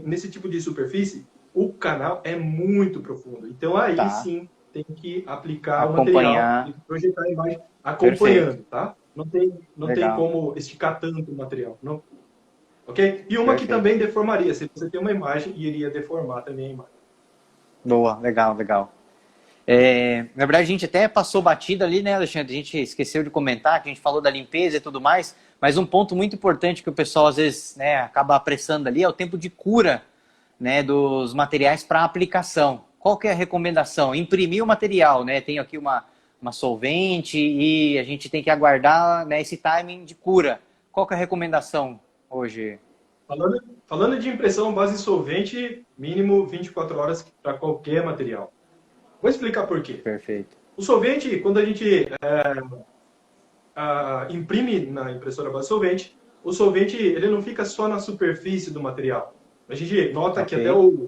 nesse tipo de superfície, o canal é muito profundo. Então, aí sim, tem que aplicar o material, tem que projetar a imagem acompanhando, perfeito, tá? Não tem como esticar tanto o material, não. Ok? E uma que também deformaria. Se você tem uma imagem, iria deformar também a imagem. Boa, legal, legal. Na verdade, a gente até passou batida ali, né, Alexandre? A gente esqueceu de comentar, que a gente falou da limpeza e tudo mais, mas um ponto muito importante que o pessoal, às vezes, né, acaba apressando ali é o tempo de cura, né, dos materiais para aplicação. Qual que é a recomendação? Imprimir o material, né? Tem aqui uma solvente e a gente tem que aguardar, né, esse timing de cura. Qual que é a recomendação hoje? Falando de impressão base solvente, mínimo 24 horas para qualquer material. Vou explicar por quê. Perfeito. O solvente, quando a gente imprime na impressora base solvente, o solvente ele não fica só na superfície do material. A gente nota que até o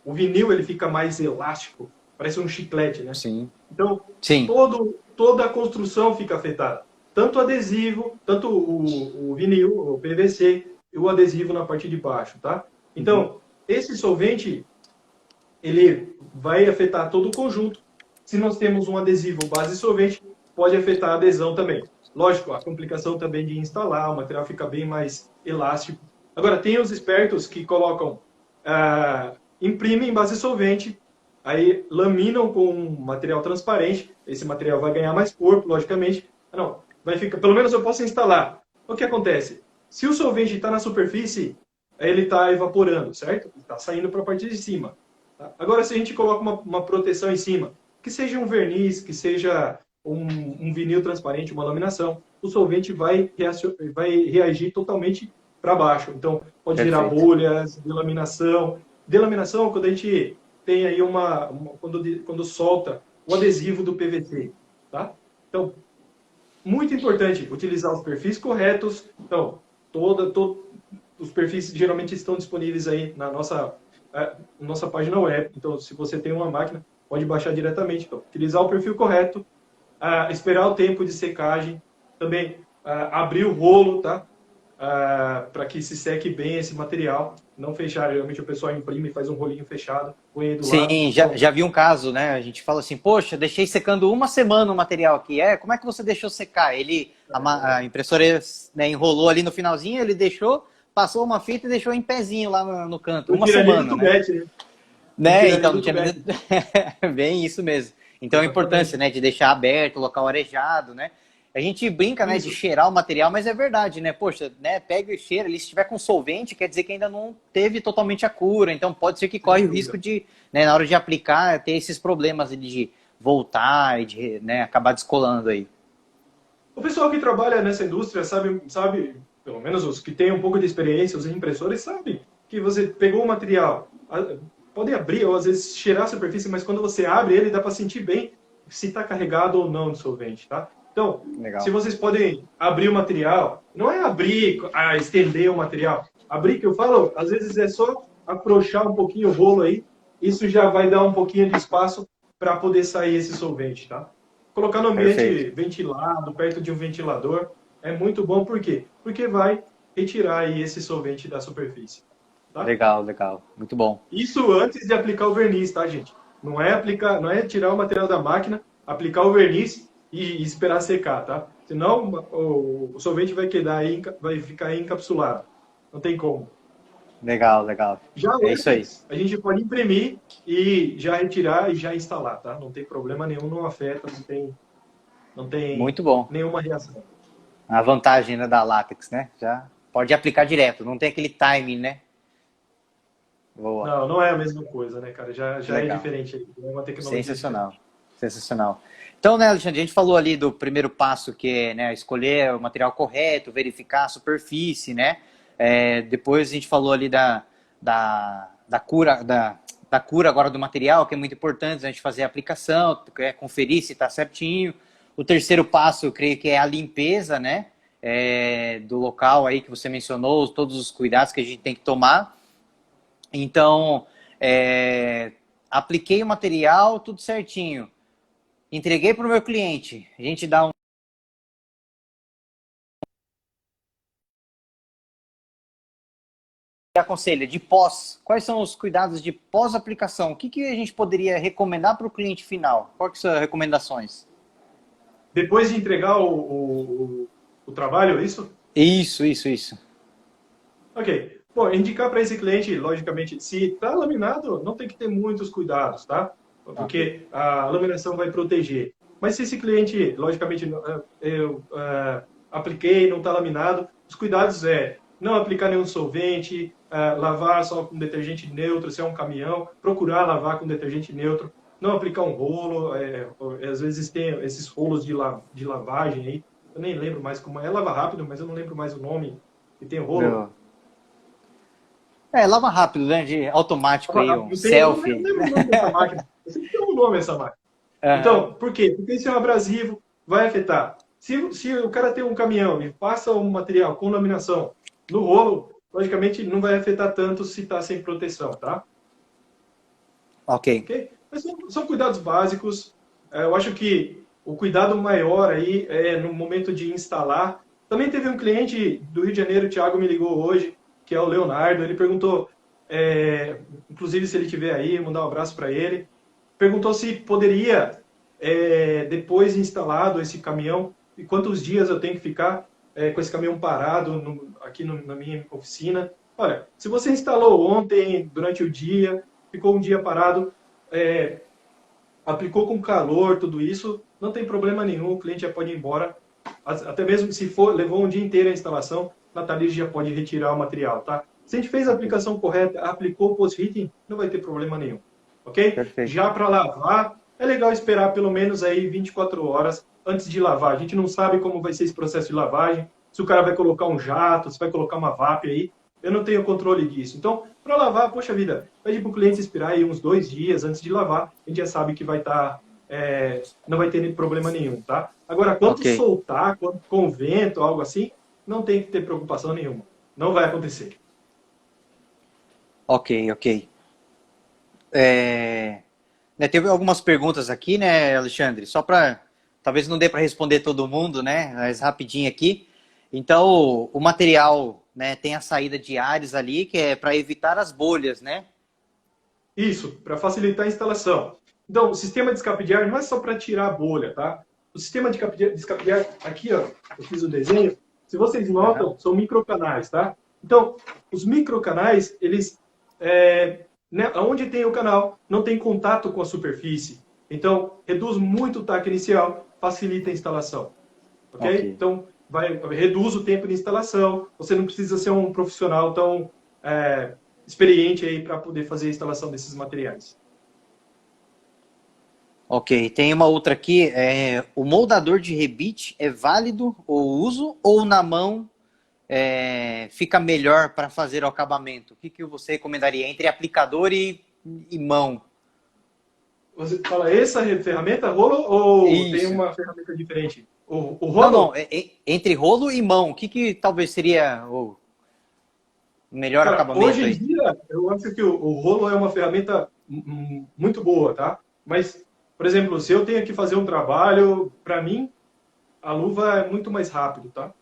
vinil ele fica mais elástico, parece um chiclete, né? Sim. Então, toda a construção fica afetada. Tanto o adesivo, tanto o vinil, o PVC, e o adesivo na parte de baixo, tá? Então, esse solvente, ele vai afetar todo o conjunto. Se nós temos um adesivo base solvente, pode afetar a adesão também. Lógico, a complicação também de instalar, o material fica bem mais elástico. Agora, tem os espertos que colocam, imprimem em base solvente, aí laminam com um material transparente, esse material vai ganhar mais corpo, logicamente. Não, vai ficar, pelo menos eu posso instalar. O que acontece? Se o solvente está na superfície, ele está evaporando, certo? Está saindo para a parte de cima. Tá? Agora, se a gente coloca uma proteção em cima, que seja um verniz, que seja um vinil transparente, uma laminação, o solvente vai reagir totalmente para baixo. Então, pode virar Perfeito. bolhas, delaminação. Delaminação, quando a gente tem aí quando solta o adesivo do PVC, tá? Então, muito importante utilizar os perfis corretos. Então, os perfis geralmente estão disponíveis aí na nossa página web. Então, se você tem uma máquina, pode baixar diretamente. Então, utilizar o perfil correto, esperar o tempo de secagem, também abrir o rolo, tá? Para que se seque bem esse material, não fechar. Geralmente o pessoal imprime e faz um rolinho fechado, põe aí do lado. Sim, já vi um caso, né? A gente fala assim, poxa, deixei secando uma semana o material aqui. Como é que você deixou secar? A impressora, né, enrolou ali no finalzinho, ele deixou, passou uma fita e deixou em pezinho lá no canto. Uma semana, né? Então, não tinha bem isso mesmo. Então, a importância, né, de deixar aberto, local arejado, né? A gente brinca, né, de cheirar o material, mas é verdade, né? Poxa, né, pega e cheira ali, se tiver com solvente, quer dizer que ainda não teve totalmente a cura. Então, pode ser que corre o risco de, né, na hora de aplicar, ter esses problemas de voltar e de, né, acabar descolando aí. O pessoal que trabalha nessa indústria sabe, pelo menos os que têm um pouco de experiência, os impressores, sabem que você pegou o material, pode abrir ou às vezes cheirar a superfície, mas quando você abre ele, dá para sentir bem se está carregado ou não de solvente, tá? Então, Legal. Se vocês podem abrir o material, não é abrir, estender o material. Abrir, que eu falo, às vezes é só afrouxar um pouquinho o rolo aí, isso já vai dar um pouquinho de espaço para poder sair esse solvente, tá? Colocar no ambiente ventilado, perto de um ventilador, é muito bom, por quê? Porque vai retirar aí esse solvente da superfície. Tá? Legal, legal. Muito bom. Isso antes de aplicar o verniz, tá, gente? Não é tirar o material da máquina, aplicar o verniz e esperar secar, tá? Senão o solvente vai vai ficar aí encapsulado. Não tem como. Legal, legal. Já É isso aí. a gente pode imprimir e já retirar e já instalar, tá? Não tem problema nenhum, não afeta, não tem Muito bom. nenhuma reação. A vantagem, né, da látex, né? Já pode aplicar direto, não tem aquele timing, né? Boa. Não é a mesma coisa, né, cara? Já é Legal. diferente. É uma tecnologia Sensacional. diferente. Sensacional. Então, né, Alexandre, a gente falou ali do primeiro passo, que é, né, escolher o material correto, verificar a superfície, né? Depois a gente falou ali da cura, da cura agora do material, que é muito importante a gente fazer a aplicação, conferir se está certinho. O terceiro passo, eu creio que é a limpeza, né? Do local aí que você mencionou, todos os cuidados que a gente tem que tomar. Então, apliquei o material, tudo certinho. Entreguei para o meu cliente. A gente dá aconselha de pós. Quais são os cuidados de pós-aplicação? O que a gente poderia recomendar para o cliente final? Quais são as recomendações? Depois de entregar o trabalho, é isso? Isso. Ok. Bom, indicar para esse cliente, logicamente, se está laminado, não tem que ter muitos cuidados, tá? Porque a laminação vai proteger. Mas se esse cliente, logicamente, eu apliquei, não está laminado, os cuidados não aplicar nenhum solvente, lavar só com detergente neutro, se é um caminhão, procurar lavar com detergente neutro, não aplicar um rolo, às vezes tem esses rolos de lavagem aí, eu nem lembro mais como é, lava rápido, mas eu não lembro mais o nome, e tem rolo. Lava rápido, né? De automático aí, um selfie. Eu não lembro o nome dessa máquina. Eu sempre tenho um nome essa máquina. Então, por quê? Porque isso é um abrasivo, vai afetar. Se o cara tem um caminhão e passa um material com laminação no rolo, logicamente não vai afetar tanto se está sem proteção, tá? Ok? Mas são cuidados básicos. Eu acho que o cuidado maior aí é no momento de instalar. Também teve um cliente do Rio de Janeiro, o Thiago me ligou hoje, que é o Leonardo, ele perguntou, inclusive se ele estiver aí, mandar um abraço para ele, perguntou se poderia, depois de instalado esse caminhão, e quantos dias eu tenho que ficar com esse caminhão parado aqui na minha oficina. Olha, se você instalou ontem, durante o dia, ficou um dia parado, aplicou com calor, tudo isso, não tem problema nenhum, o cliente já pode ir embora. Até mesmo se levou um dia inteiro a instalação, na Thalys já pode retirar o material, tá? Se a gente fez a aplicação correta, aplicou o post-heating, não vai ter problema nenhum, ok? Perfeito. Já para lavar, é legal esperar pelo menos aí 24 horas antes de lavar. A gente não sabe como vai ser esse processo de lavagem, se o cara vai colocar um jato, se vai colocar uma VAP aí, eu não tenho controle disso. Então, para lavar, poxa vida, pede para o cliente esperar aí uns 2 dias antes de lavar, a gente já sabe que vai estar, não vai ter problema nenhum, tá? Agora, quando soltar, quando com vento, algo assim, não tem que ter preocupação nenhuma. Não vai acontecer. Ok. Teve algumas perguntas aqui, né, Alexandre? Só para, talvez não dê para responder todo mundo, né? Mas rapidinho aqui. Então, o material, né, tem a saída de ares ali, que é para evitar as bolhas, né? Isso, para facilitar a instalação. Então, o sistema de escape de ar não é só para tirar a bolha, tá? O sistema de escape de ar, aqui, ó, eu fiz o desenho. Se vocês notam, são microcanais, tá? Então, os microcanais, eles, né, onde tem o canal, não tem contato com a superfície. Então, reduz muito o taque inicial, facilita a instalação. Ok? Então, reduz o tempo de instalação. Você não precisa ser um profissional tão experiente aí para poder fazer a instalação desses materiais. Ok, tem uma outra aqui. O moldador de rebite é válido o uso ou na mão fica melhor para fazer o acabamento? O que você recomendaria entre aplicador e mão? Você fala essa ferramenta, rolo, ou Isso. tem uma ferramenta diferente? O rolo? Não, entre rolo e mão, o que talvez seria o melhor acabamento? Hoje em dia, eu acho que o rolo é uma ferramenta muito boa, tá? Mas, por exemplo, se eu tenho que fazer um trabalho, para mim, a luva é muito mais rápido, tá?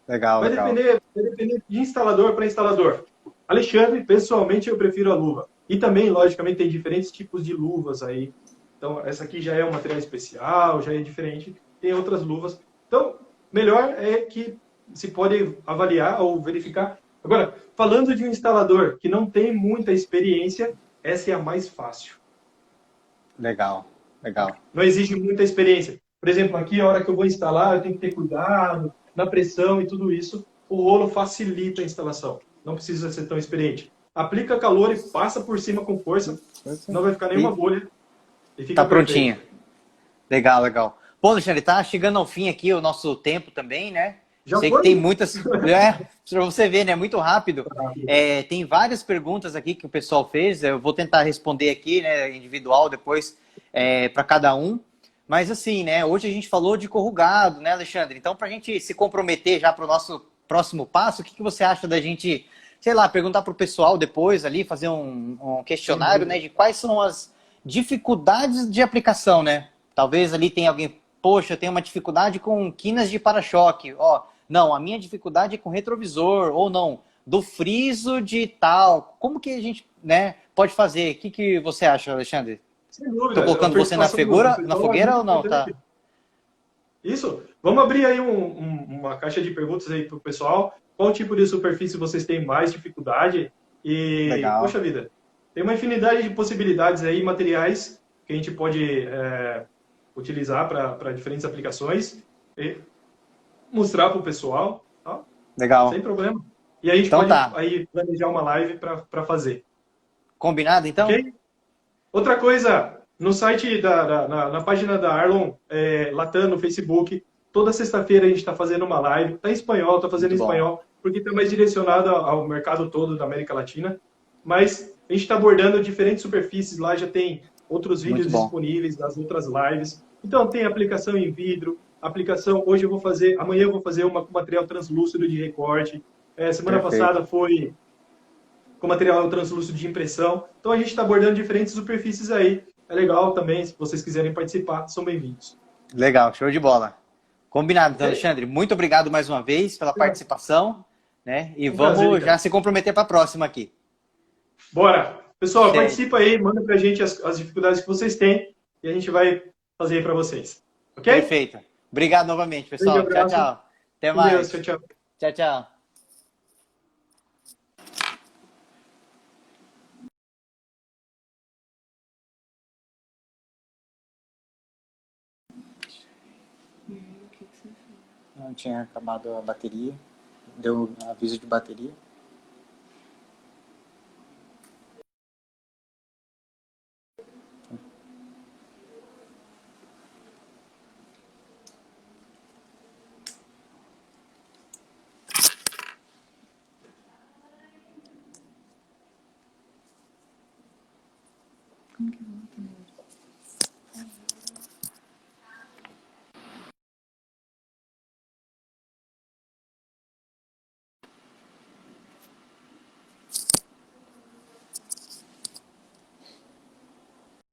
Legal. Vai depender de instalador para instalador. Alexandre, pessoalmente, eu prefiro a luva. E também, logicamente, tem diferentes tipos de luvas aí. Então, essa aqui já é um material especial, já é diferente. Tem outras luvas. Então, melhor é que se pode avaliar ou verificar. Agora, falando de um instalador que não tem muita experiência, essa é a mais fácil. Legal. Não exige muita experiência. Por exemplo, aqui, a hora que eu vou instalar, eu tenho que ter cuidado na pressão e tudo isso. O rolo facilita a instalação. Não precisa ser tão experiente. Aplica calor e passa por cima com força. Não vai ficar nenhuma bolha. E fica tá prontinha. Legal. Bom, Alexandre, tá chegando ao fim aqui o nosso tempo também, né? Já sei foi? que tem muitas... para você ver, né? Muito rápido. Tem várias perguntas aqui que o pessoal fez. Eu vou tentar responder aqui, né? Individual, depois para cada um. Mas assim, né? Hoje a gente falou de corrugado, né, Alexandre? Então, para a gente se comprometer já para o nosso próximo passo, o que você acha da gente, sei lá, perguntar para o pessoal depois ali, fazer um questionário, né? De quais são as dificuldades de aplicação, né? Talvez ali tenha alguém, poxa, tem uma dificuldade com quinas de para-choque. Não, a minha dificuldade é com retrovisor, ou não, do friso de tal. Como que a gente, né, pode fazer? O que você acha, Alexandre? Sem dúvida. Tô colocando você na fogueira ou não? Tá. Isso. Vamos abrir aí uma caixa de perguntas aí para o pessoal. Qual tipo de superfície vocês têm mais dificuldade? E, legal. Poxa vida, tem uma infinidade de possibilidades aí, materiais que a gente pode utilizar para diferentes aplicações e mostrar para o pessoal. Tá? Legal. Sem problema. E a gente então, pode aí planejar uma live para fazer. Combinado, então? Okay? Outra coisa, no site, na página da Arlon, Latam, no Facebook, toda sexta-feira a gente está fazendo uma live. Está em espanhol, está fazendo em espanhol, porque está mais direcionado ao mercado todo da América Latina. Mas a gente está abordando diferentes superfícies lá, já tem outros vídeos disponíveis das outras lives. Então tem aplicação em vidro, aplicação, amanhã eu vou fazer uma com material translúcido de recorte. Semana passada foi com material translúcido de impressão. Então a gente está abordando diferentes superfícies aí. É legal também, se vocês quiserem participar, são bem-vindos. Legal, show de bola. Combinado, então, Alexandre. Muito obrigado mais uma vez pela participação, né? E vamos já se comprometer para a próxima aqui. Bora! Pessoal, participa aí, manda pra gente as dificuldades que vocês têm e a gente vai fazer para vocês. Ok? Perfeito. Obrigado novamente, Um grande pessoal. Tchau, abraço. tchau. Até Com Deus. mais. Tchau, tchau. Tchau, tchau. Não tinha acabado a bateria. Deu aviso de bateria. Como que volta, meu?